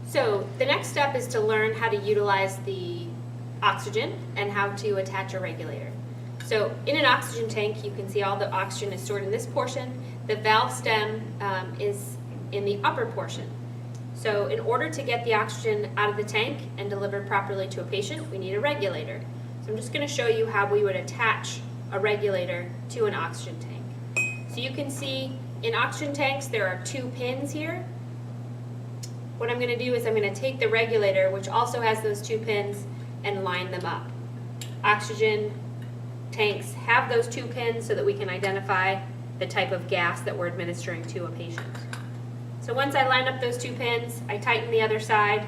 So the next step is to learn how to utilize the oxygen and how to attach a regulator. So in an oxygen tank, you can see all the oxygen is stored in this portion. The valve stem is in the upper portion. So in order to get the oxygen out of the tank and delivered properly to a patient, we need a regulator. So I'm just going to show you how we would attach a regulator to an oxygen tank. So you can see in oxygen tanks there are 2 pins here. What I'm going to do is I'm going to take the regulator, which also has those 2 pins, and line them up. Oxygen tanks have those 2 pins so that we can identify the type of gas that we're administering to a patient. So once I line up those 2 pins, I tighten the other side,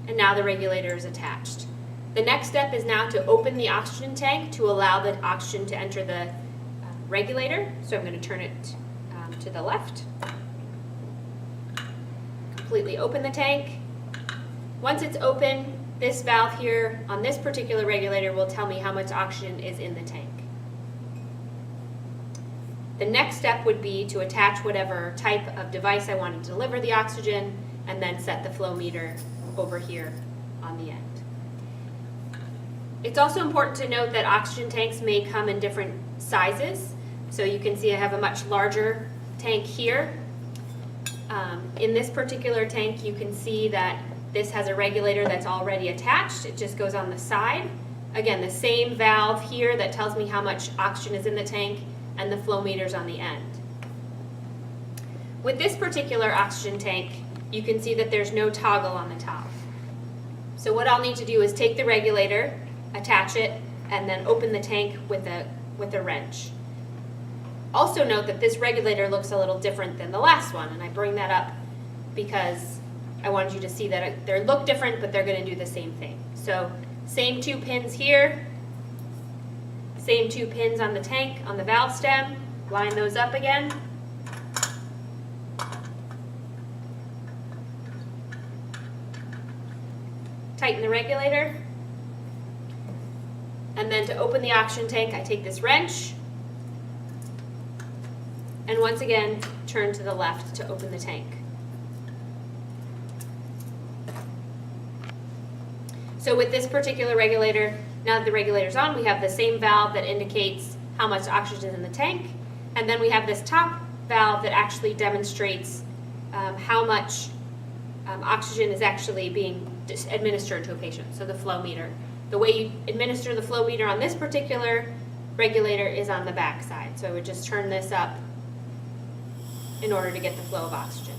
and now the regulator is attached. The next step is now to open the oxygen tank to allow the oxygen to enter the regulator. So I'm going to turn it to the left. Completely open the tank. Once it's open, this valve here on this particular regulator will tell me how much oxygen is in the tank. The next step would be to attach whatever type of device I want to deliver the oxygen and then set the flow meter over here on the end. It's also important to note that oxygen tanks may come in different sizes. So you can see I have a much larger tank here. In this particular tank, you can see that this has a regulator that's already attached. It just goes on the side. Again, the same valve here that tells me how much oxygen is in the tank, and the flow meters on the end. With this particular oxygen tank, you can see that there's no toggle on the top. So what I'll need to do is take the regulator, attach it, and then open the tank with a wrench. Also note that this regulator looks a little different than the last one, and I bring that up because I wanted you to see that they look different, but they're going to do the same thing. So same 2 pins here, same 2 pins on the tank, on the valve stem, line those up again. Tighten the regulator. And then to open the oxygen tank, I take this wrench and once again turn to the left to open the tank. So with this particular regulator, now that the regulator's on, we have the same valve that indicates how much oxygen is in the tank, and then we have this top valve that actually demonstrates how much oxygen is actually being administered to a patient, so the flow meter. The way you administer the flow meter on this particular regulator is on the back side, so I would just turn this up in order to get the flow of oxygen.